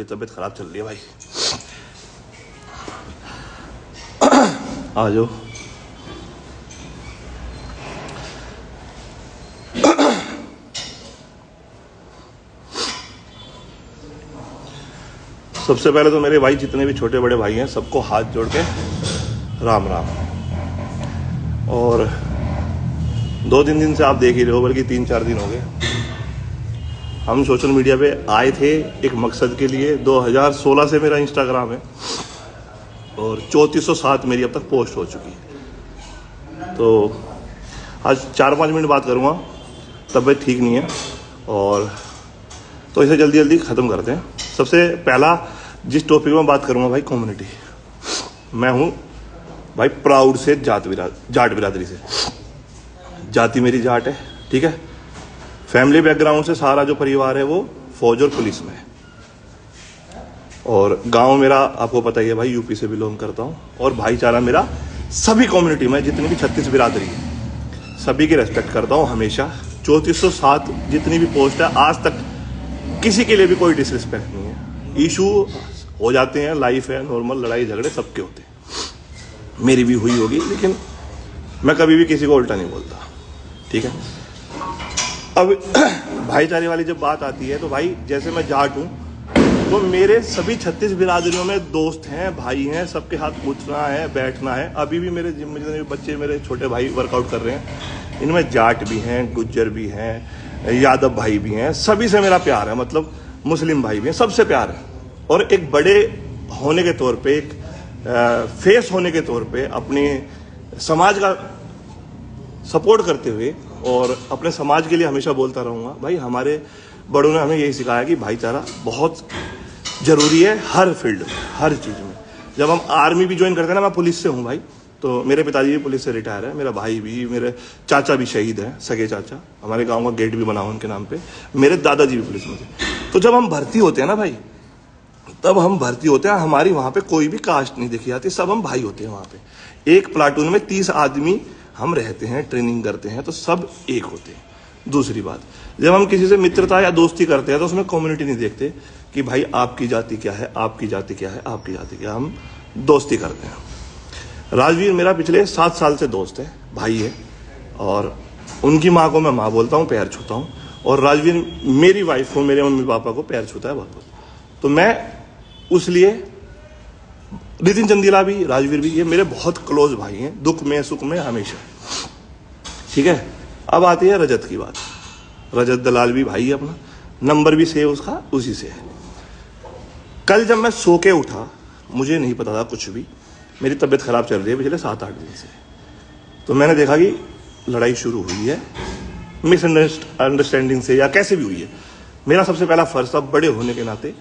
थोड़ी तबीयत खराब चल रही है भाई। आ जाओ। सबसे पहले तो मेरे भाई जितने भी छोटे बड़े भाई हैं सबको हाथ जोड़ के राम राम। और 2-3 दिन से आप देख ही रहे हो, बल्कि 3-4 दिन हो गए। हम सोशल मीडिया पे आए थे एक मकसद के लिए। 2016 से मेरा इंस्टाग्राम है और 3407 मेरी अब तक पोस्ट हो चुकी है। तो आज 4-5 मिनट बात करूँगा, तबीयत ठीक नहीं है और तो इसे जल्दी जल्दी ख़त्म करते हैं। सबसे पहला जिस टॉपिक में बात करूँगा भाई, कम्युनिटी। मैं हूँ भाई प्राउड से जाट बिरादरी से। जाति मेरी जाट है, ठीक है। फैमिली बैकग्राउंड से सारा जो परिवार है वो फौज और पुलिस में है। और गांव मेरा आपको पता ही है भाई, यूपी से बिलोंग करता हूँ। और भाईचारा मेरा सभी कम्युनिटी में, जितनी भी 36 बिरादरी है सभी की रेस्पेक्ट करता हूँ हमेशा। 3407 जितनी भी पोस्ट है, आज तक किसी के लिए भी कोई डिसरिस्पेक्ट नहीं है। इशू हो जाते हैं, लाइफ है, नॉर्मल लड़ाई झगड़े सबके होते हैं, मेरी भी हुई होगी, लेकिन मैं कभी भी किसी को उल्टा नहीं बोलता, ठीक है। अब भाईचारे वाली जब बात आती है तो भाई जैसे मैं जाट हूँ तो मेरे सभी 36 बिरादरियों में दोस्त हैं, भाई हैं, सबके हाथ उठना है, बैठना है। अभी भी मेरे जिम में जितने भी बच्चे, मेरे छोटे भाई वर्कआउट कर रहे हैं, इनमें जाट भी हैं, गुज्जर भी हैं, यादव भाई भी हैं। सभी से मेरा प्यार है, मतलब मुस्लिम भाई भी हैं, सबसे प्यार है। और एक बड़े होने के तौर पे, एक फेस होने के तौर पे अपने समाज का सपोर्ट करते हुए और अपने समाज के लिए हमेशा बोलता रहूँगा भाई। हमारे बड़ों ने हमें यही सिखाया कि भाईचारा बहुत ज़रूरी है हर फील्ड में, हर चीज़ में। जब हम आर्मी भी ज्वाइन करते हैं ना, मैं पुलिस से हूँ भाई, तो मेरे पिताजी भी पुलिस से रिटायर है, मेरा भाई भी, मेरे चाचा भी शहीद हैं, सगे चाचा। हमारे गाँव का गेट भी बना हुआ उनके नाम पर। मेरे दादाजी भी पुलिस में थे। तो जब हम भर्ती होते हैं ना भाई, तब हम भर्ती होते हैं, हमारी वहाँ पे कोई भी कास्ट नहीं देखी जाती, सब हम भाई होते हैं वहाँ पे। एक प्लाटून में 30 आदमी हम रहते हैं, ट्रेनिंग करते हैं, तो सब एक होते हैं। दूसरी बात, जब हम किसी से मित्रता या दोस्ती करते हैं तो उसमें कम्युनिटी नहीं देखते कि भाई आपकी जाति क्या है, आपकी जाति क्या है, आपकी जाति क्या है, हम दोस्ती करते हैं। राजवीर मेरा पिछले 7 साल से दोस्त है, भाई है, और उनकी माँ को मैं माँ बोलता हूँ, पैर छूता हूँ। और राजवीर मेरी वाइफ को, मेरे मम्मी पापा को पैर छूता है बहुत। तो मैं उस लिए, नितिन चंदीला भी, राजवीर भी, ये मेरे बहुत क्लोज भाई हैं, दुख में सुख में हमेशा, ठीक है। अब आती है रजत की बात। रजत दलाल भी भाई है अपना, नंबर भी सेव उसका उसी से है। कल जब मैं सो के उठा, मुझे नहीं पता था कुछ भी, मेरी तबीयत खराब चल रही है पिछले 7-8 दिन से। तो मैंने देखा कि लड़ाई शुरू हुई है, मिसअंडरस्टैंडिंग से या कैसे भी हुई है। मेरा सबसे पहला फर्ज था बड़े होने के नाते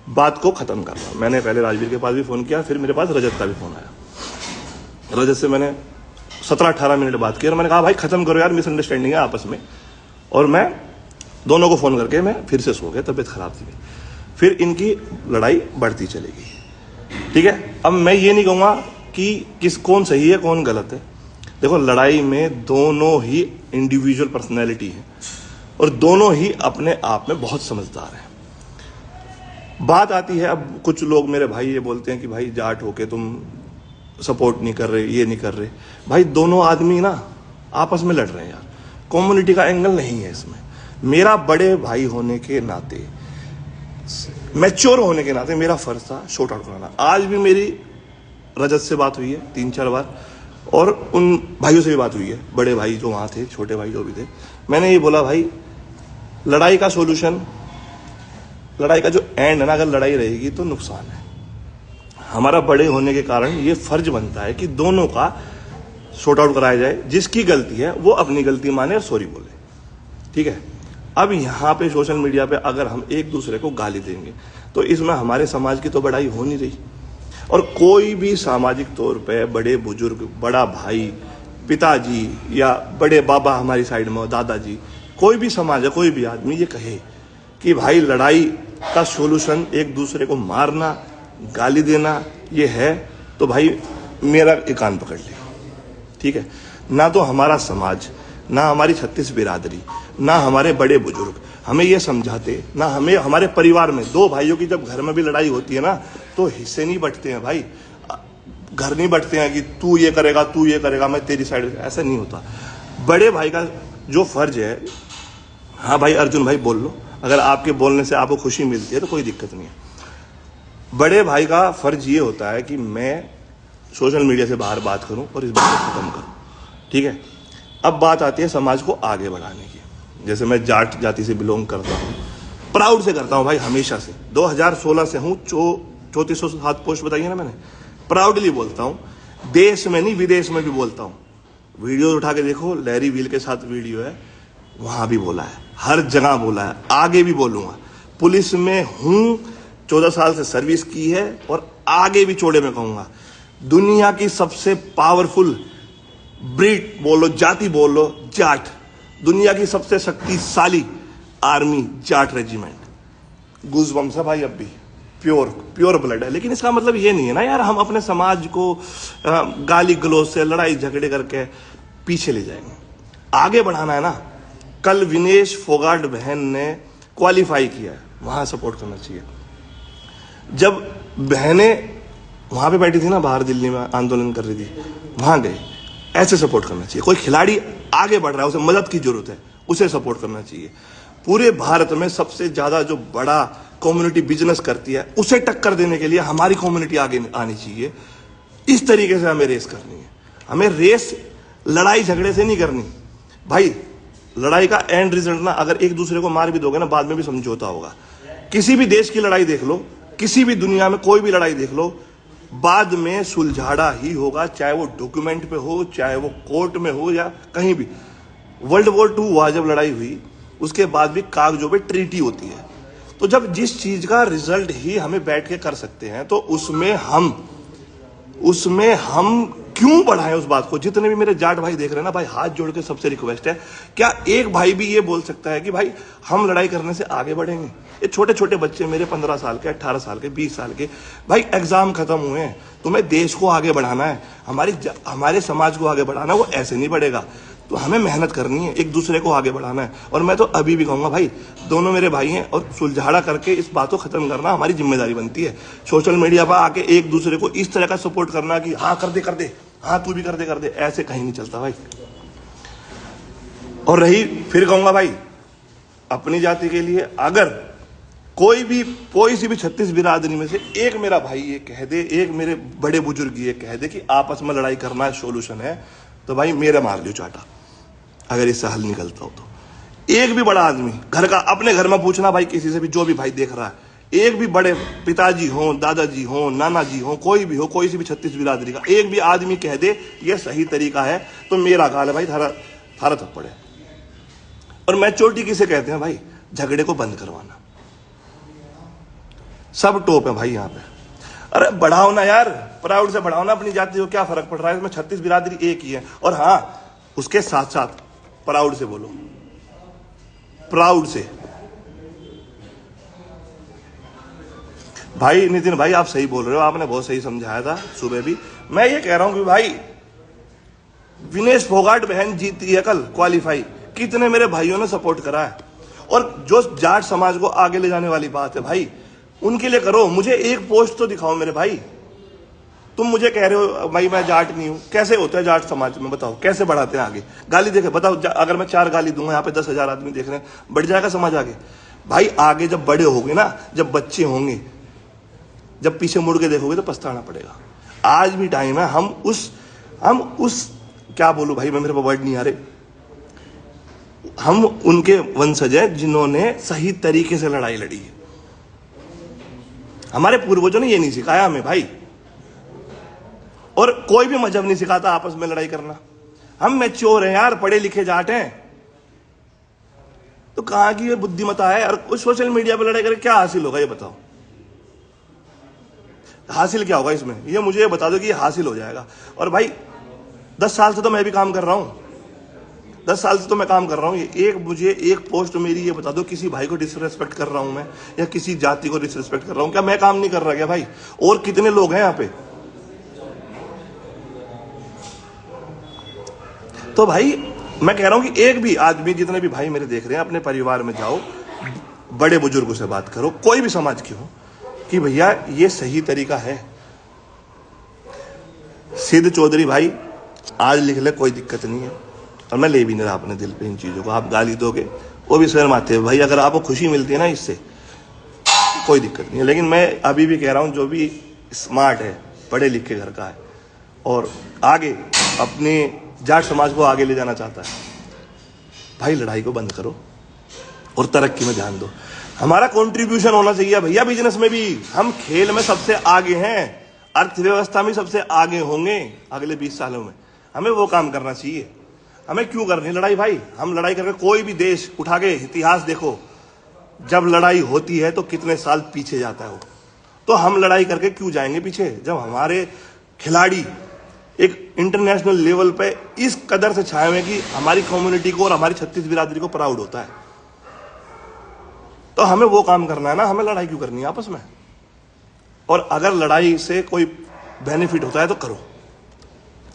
बात को खत्म करना। मैंने पहले राजवीर के पास भी फोन किया, फिर मेरे पास रजत का भी फोन आया। रजत से मैंने 17-18 मिनट बात की और मैंने कहा भाई खत्म करो यार, मिसअंडरस्टैंडिंग है आपस में। और मैं दोनों को फोन करके मैं फिर से सो गया, तबीयत खराब थी। फिर इनकी लड़ाई बढ़ती चलेगी, ठीक है। अब मैं ये नहीं कहूँगा कि कौन सही है कौन गलत है। देखो, लड़ाई में दोनों ही इंडिविजुअल पर्सनैलिटी है और दोनों ही अपने आप में बहुत समझदार हैं। बात आती है, अब कुछ लोग मेरे भाई ये बोलते हैं कि भाई जाट होके तुम सपोर्ट नहीं कर रहे, ये नहीं कर रहे। भाई दोनों आदमी ना आपस में लड़ रहे हैं यार, कम्युनिटी का एंगल नहीं है इसमें। मेरा बड़े भाई होने के नाते, मैच्योर होने के नाते मेरा फर्ज था शॉर्ट आउट कराना। आज भी मेरी रजत से बात हुई है 3-4 बार, और उन भाइयों से भी बात हुई है, बड़े भाई जो वहाँ थे, छोटे भाई जो भी थे। मैंने ये बोला भाई, लड़ाई का सोल्यूशन, लड़ाई का जो एंड है ना, अगर लड़ाई रहेगी तो नुकसान है। हमारा बड़े होने के कारण ये फर्ज बनता है कि दोनों का सॉर्ट आउट कराया जाए। जिसकी गलती है वो अपनी गलती माने और सॉरी बोले, ठीक है। अब यहाँ पे सोशल मीडिया पे अगर हम एक दूसरे को गाली देंगे तो इसमें हमारे समाज की तो बढ़ाई हो नहीं रही। और कोई भी सामाजिक तौर पे बड़े बुजुर्ग, बड़ा भाई, पिताजी या बड़े बाबा हमारी साइड में, दादाजी, कोई भी समाज है, कोई भी आदमी ये कहे कि भाई लड़ाई का सॉल्यूशन एक दूसरे को मारना, गाली देना ये है, तो भाई मेरा एक कान पकड़ ले, ठीक है। ना तो हमारा समाज, ना हमारी 36 बिरादरी, ना हमारे बड़े बुजुर्ग हमें ये समझाते ना, हमें हमारे परिवार में दो भाइयों की जब घर में भी लड़ाई होती है ना, तो हिस्से नहीं बंटते हैं भाई, घर नहीं बंटते हैं कि तू ये करेगा मैं तेरी साइड, ऐसा नहीं होता। बड़े भाई का जो फर्ज है, हाँ भाई अर्जुन भाई बोल लो, अगर आपके बोलने से आपको खुशी मिलती है तो कोई दिक्कत नहीं है। बड़े भाई का फर्ज ये होता है कि मैं सोशल मीडिया से बाहर बात करूं और इस बात को खत्म करूं, ठीक है। अब बात आती है समाज को आगे बढ़ाने की। जैसे मैं जाट जाति से बिलोंग करता हूं, प्राउड से करता हूं भाई, हमेशा से 2016 से हूं। 3407 पोस्ट बताइए ना मैंने, प्राउडली बोलता हूं, देश में नहीं विदेश में भी बोलता हूं। वीडियो उठा के देखो, लैरी वील के साथ वीडियो है, वहां भी बोला है, हर जगह बोला है, आगे भी बोलूंगा। पुलिस में हूं, 14 साल से सर्विस की है और आगे भी चौड़े में कहूंगा। दुनिया की सबसे पावरफुल ब्रीड बोलो, जाति बोलो, जाट। दुनिया की सबसे शक्तिशाली आर्मी जाट रेजिमेंट। गूज़बम्स है भाई, अब भी प्योर ब्लड है। लेकिन इसका मतलब ये नहीं है ना यार हम अपने समाज को गाली गलौज से, लड़ाई झगड़े करके पीछे ले जाएंगे, आगे बढ़ाना है ना। कल विनेश फोगाट बहन ने क्वालिफाई किया है, वहां सपोर्ट करना चाहिए। जब बहनें वहां पे बैठी थी ना, बाहर दिल्ली में आंदोलन कर रही थी, वहां गए, ऐसे सपोर्ट करना चाहिए। कोई खिलाड़ी आगे बढ़ रहा है, उसे मदद की जरूरत है, उसे सपोर्ट करना चाहिए। पूरे भारत में सबसे ज्यादा जो बड़ा कम्युनिटी बिजनेस करती है, उसे टक्कर देने के लिए हमारी कम्युनिटी आगे आनी चाहिए। इस तरीके से हमें रेस करनी है। हमें रेस लड़ाई झगड़े से नहीं करनी भाई। लड़ाई का एंड रिजल्ट ना, अगर एक दूसरे को मार भी दोगे ना, बाद में भी समझौता होगा। किसी भी देश की लड़ाई देख लो, किसी भी दुनिया में कोई भी लड़ाई देख लो, बाद में सुलझाड़ा ही होगा, चाहे वो डॉक्यूमेंट पे हो, चाहे वो कोर्ट में हो, या कहीं भी। वर्ल्ड वॉर 2 हुआ जब लड़ाई हुई, उसके बाद भी कागजों पे ट्रीटी होती है। तो जब जिस चीज का रिजल्ट ही हमें बैठ के कर सकते हैं, तो उसमें हम क्यों बढ़ाएं उस बात को। जितने भी मेरे जाट भाई देख रहे हैं ना भाई, हाथ जोड़ के सबसे रिक्वेस्ट है, क्या एक भाई भी ये बोल सकता है कि भाई हम लड़ाई करने से आगे बढ़ेंगे। ये छोटे छोटे बच्चे मेरे 15 साल के, 18 साल के, 20 साल के भाई, एग्जाम खत्म हुए हैं, तुम्हें देश को आगे बढ़ाना है, हमारे समाज को आगे बढ़ाना है, वो ऐसे नहीं बढ़ेगा। तो हमें मेहनत करनी है, एक दूसरे को आगे बढ़ाना है। और मैं तो अभी भी कहूंगा भाई, दोनों मेरे भाई हैं और सुलझाड़ा करके इस बात को खत्म करना हमारी जिम्मेदारी बनती है। सोशल मीडिया पर आके एक दूसरे को इस तरह का सपोर्ट करना कि हाँ कर दे, हाँ तू भी कर दे, ऐसे कहीं नहीं चलता भाई। और रही, फिर कहूंगा भाई, अपनी जाति के लिए अगर कोई सी भी 36 बिरादरी में से एक मेरा भाई ये कह दे, एक मेरे बड़े बुजुर्ग ये कह दे कि आपस में लड़ाई करना सोल्यूशन है, तो भाई मेरा मार लियो चाटा, अगर इससे हल निकलता हो तो। एक भी बड़ा आदमी घर का, अपने घर में पूछना भाई, किसी से भी, जो भी भाई देख रहा है, एक भी बड़े पिताजी हो, दादाजी हो, नाना जी हो, कोई भी हो, कोई सी भी 36 बिरादरी का एक भी आदमी कह दे ये सही तरीका है, तो मेरा गाल है भाई, थारा थप्पड़ है। और मैच्योरिटी किसे कहते हैं भाई? झगड़े को बंद करवाना। सब टॉप है भाई यहाँ पे। अरे बढ़ाओ ना यार, प्राउड से बढ़ाओ ना अपनी जाति को, क्या फर्क पड़ रहा है इसमें? 36 बिरादरी एक ही है। और हाँ, उसके साथ साथ प्राउड से बोलो, प्राउड से। भाई नितिन भाई, आप सही बोल रहे हो, आपने बहुत सही समझाया था सुबह भी। मैं ये कह रहा हूं कि भाई विनेश फोगाट बहन जीती है कल क्वालिफाई, कितने मेरे भाइयों ने सपोर्ट करा है। और जो जाट समाज को आगे ले जाने वाली बात है भाई, उनके लिए करो। मुझे एक पोस्ट तो दिखाओ मेरे भाई। तुम मुझे कह रहे हो भाई मैं जाट नहीं हूं, कैसे होता है जाट समाज में? बताओ कैसे बढ़ाते हैं आगे? गाली देखे बताओ, अगर मैं 4 गाली दूंगा, यहाँ पे 10,000 आदमी देख रहे हैं, बढ़ जाएगा समाज आगे? भाई आगे जब बड़े होंगे ना, जब बच्चे होंगे, जब पीछे मुड़ के देखोगे तो पछताना पड़ेगा। आज भी टाइम है, हम उस क्या बोलूं भाई, मैं, मेरे पास वर्ड नहीं आ रहे, हम उनके वंशज हैं जिन्होंने सही तरीके से लड़ाई लड़ी है। हमारे पूर्वजों ने ये नहीं सिखाया हमें भाई, और कोई भी मजहब नहीं सिखाता आपस में लड़ाई करना। हम मैच्योर हैं यार, पढ़े लिखे जाट हैं, तो कहां की ये बुद्धिमता है? और सोशल मीडिया पर लड़ाई करके क्या हासिल होगा ये बताओ? हासिल क्या होगा इसमें? ये मुझे ये बता दो कि ये हासिल हो जाएगा। और भाई 10 साल से तो मैं भी काम कर रहा हूं, 10 साल से तो मैं काम कर रहा हूं। मुझे एक पोस्ट मेरी ये बता दो, किसी भाई को डिसरिस्पेक्ट कर रहा हूं मैं, या किसी जाति को डिसरिस्पेक्ट कर रहा हूं क्या? मैं काम नहीं कर रहा क्या भाई? और कितने लोग हैं यहाँ पे? तो भाई मैं कह रहा हूं कि एक भी आदमी, जितने भी भाई मेरे देख रहे हैं, अपने परिवार में जाओ, बड़े बुजुर्गों से बात करो, कोई भी समाज की हो, कि भैया ये सही तरीका है। सिद्ध चौधरी भाई आज लिख ले, कोई दिक्कत नहीं है, और मैं ले भी नहीं रहा अपने दिल पे इन चीज़ों को। आप गाली दोगे वो भी शर्म आते हैं भाई, अगर आपको खुशी मिलती है ना इससे, कोई दिक्कत नहीं है। लेकिन मैं अभी भी कह रहा हूँ, जो भी स्मार्ट है, पढ़े लिखे घर का है और आगे अपने जाट समाज को आगे ले जाना चाहता है, भाई लड़ाई को बंद करो और तरक्की में ध्यान दो। हमारा कंट्रीब्यूशन होना चाहिए भैया बिजनेस में भी। हम खेल में सबसे आगे हैं, अर्थव्यवस्था में सबसे आगे होंगे अगले 20 सालों में। हमें वो काम करना चाहिए। हमें क्यों करनी लड़ाई भाई? हम लड़ाई करके, कोई भी देश उठा के इतिहास देखो, जब लड़ाई होती है तो कितने साल पीछे जाता है वो। तो हम लड़ाई करके क्यों जाएंगे पीछे, जब हमारे खिलाड़ी एक इंटरनेशनल लेवल पे इस कदर से छाए हुए कि हमारी कम्युनिटी को और हमारी छत्तीस बिरादरी को प्राउड होता है। तो हमें वो काम करना है ना, हमें लड़ाई क्यों करनी है आपस में? और अगर लड़ाई से कोई बेनिफिट होता है तो करो,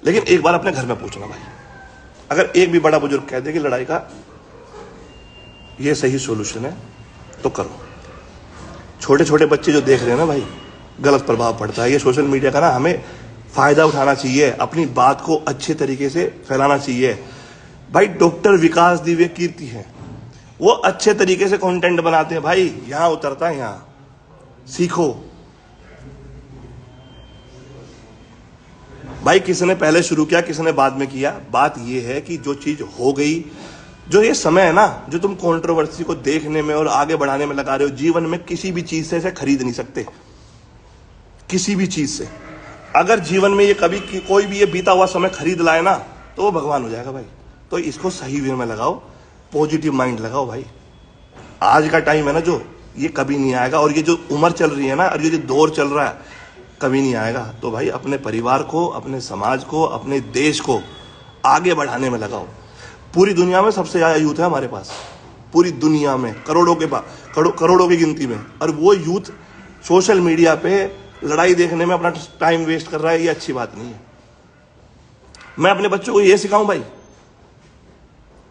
लेकिन एक बार अपने घर में पूछना भाई। अगर एक भी बड़ा बुजुर्ग कह दे कि लड़ाई का ये सही सॉल्यूशन है तो करो। छोटे छोटे बच्चे जो देख रहे हैं ना भाई, गलत प्रभाव पड़ता है ये सोशल मीडिया का ना। हमें फायदा उठाना चाहिए, अपनी बात को अच्छे तरीके से फैलाना चाहिए भाई। डॉक्टर विकास दिव्य कीर्ति है, वो अच्छे तरीके से कंटेंट बनाते हैं भाई, यहां उतरता है, यहां सीखो भाई। किसने पहले शुरू किया, किसने बाद में किया? बात यह है कि जो चीज हो गई, जो ये समय है ना, जो तुम कंट्रोवर्सी को देखने में और आगे बढ़ाने में लगा रहे हो, जीवन में किसी भी चीज से इसे खरीद नहीं सकते, किसी भी चीज से। अगर जीवन में ये कभी कोई भी ये बीता हुआ समय खरीद लाए ना, तो वो भगवान हो जाएगा भाई। तो इसको सही वे में लगाओ, पॉजिटिव माइंड लगाओ भाई। आज का टाइम है ना जो, ये कभी नहीं आएगा, और ये जो उम्र चल रही है ना, और ये जो दौर चल रहा है, कभी नहीं आएगा। तो भाई अपने परिवार को, अपने समाज को, अपने देश को आगे बढ़ाने में लगाओ। पूरी दुनिया में सबसे ज्यादा यूथ है हमारे पास, पूरी दुनिया में करोड़ों की गिनती में, और वो यूथ सोशल मीडिया पे लड़ाई देखने में अपना टाइम वेस्ट कर रहा है। ये अच्छी बात नहीं है। मैं अपने बच्चों को ये सिखाऊं भाई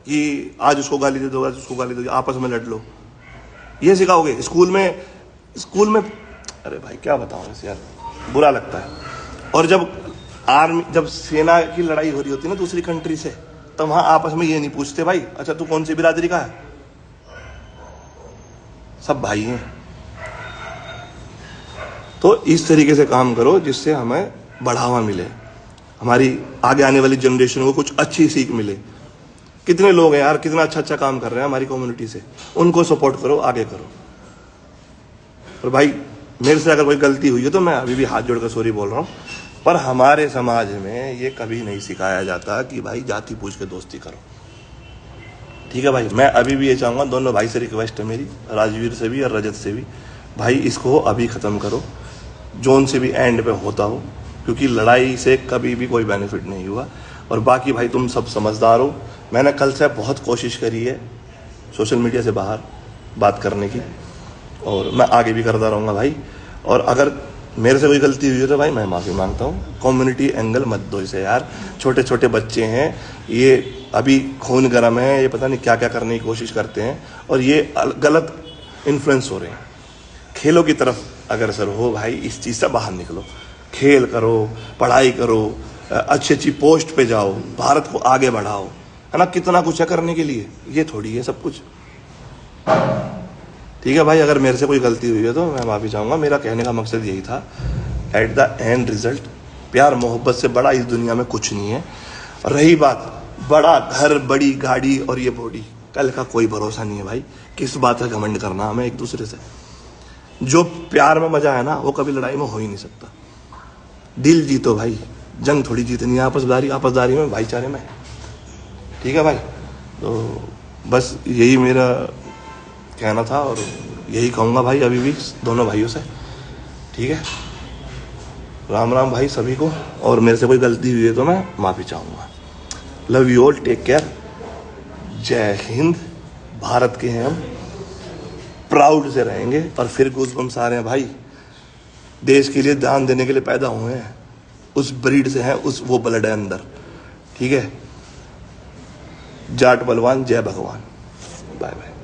कि आज उसको गाली दे दो, आज उसको गाली दे दो, आपस में लड़ लो, ये सिखाओगे स्कूल में? अरे भाई क्या बताऊं यार, बुरा लगता है। और जब सेना की लड़ाई हो रही होती है ना दूसरी कंट्री से, तो वहां आपस में ये नहीं पूछते भाई अच्छा तू कौन सी बिरादरी का है, सब भाई हैं। तो इस तरीके से काम करो जिससे हमें बढ़ावा मिले, हमारी आगे आने वाली जनरेशन को कुछ अच्छी सीख मिले। कितने लोग हैं यार, कितना अच्छा काम कर रहे हैं हमारी कम्युनिटी से, उनको सपोर्ट करो, आगे करो। और भाई मेरे से अगर कोई गलती हुई है तो मैं अभी भी हाथ जोड़कर सॉरी बोल रहा हूँ, पर हमारे समाज में ये कभी नहीं सिखाया जाता कि भाई जाति पूछ के दोस्ती करो। ठीक है भाई, मैं अभी भी ये चाहूँगा, दोनों भाई से रिक्वेस्ट है मेरी, राजवीर से भी और रजत से भी, भाई इसको अभी ख़त्म करो, जोन से भी एंड पे होता हो, क्योंकि लड़ाई से कभी भी कोई बेनिफिट नहीं हुआ। और बाकी भाई तुम सब समझदार हो, मैंने कल से बहुत कोशिश करी है सोशल मीडिया से बाहर बात करने की, और मैं आगे भी करता रहूँगा भाई। और अगर मेरे से कोई गलती हुई है तो भाई मैं माफ़ी मांगता हूँ। कम्युनिटी एंगल मत दो इसे यार, छोटे छोटे बच्चे हैं, ये अभी खून गर्म है, ये पता नहीं क्या क्या करने की कोशिश करते हैं, और ये गलत इन्फ्लुएंस हो रहे हैं। खेलों की तरफ अग्रसर हो भाई, इस चीज़ से बाहर निकलो, खेल करो, पढ़ाई करो, अच्छी अच्छी पोस्ट पे जाओ, भारत को आगे बढ़ाओ, है ना। कितना कुछ है करने के लिए, ये थोड़ी है सब कुछ। ठीक है भाई, अगर मेरे से कोई गलती हुई है तो मैं माफ़ी चाहूँगा। मेरा कहने का मकसद यही था, एट द एंड रिजल्ट प्यार मोहब्बत से बड़ा इस दुनिया में कुछ नहीं है। और रही बात बड़ा घर, बड़ी गाड़ी और ये बॉडी, कल का कोई भरोसा नहीं है भाई, किस बात का घमंड करना हमें एक दूसरे से। जो प्यार में मजा है ना, वो कभी लड़ाई में हो ही नहीं सकता। दिल जीतो भाई, जंग थोड़ी जीतनी है, आपसदारी में, भाईचारे में। ठीक है भाई, तो बस यही मेरा कहना था, और यही कहूँगा भाई अभी भी दोनों भाइयों से। ठीक है, राम राम भाई सभी को, और मेरे से कोई गलती हुई है तो मैं माफ़ी चाहूँगा। Love you all, take care, जय हिंद। भारत के हैं हम, प्राउड से रहेंगे। और फिर गूज़बम्स आ रहे हैं भाई, देश के लिए दान देने के लिए पैदा हुए हैं, उस ब्रीड से हैं, वो ब्लड है अंदर। ठीक है, जाट बलवान, जय भगवान, बाय बाय।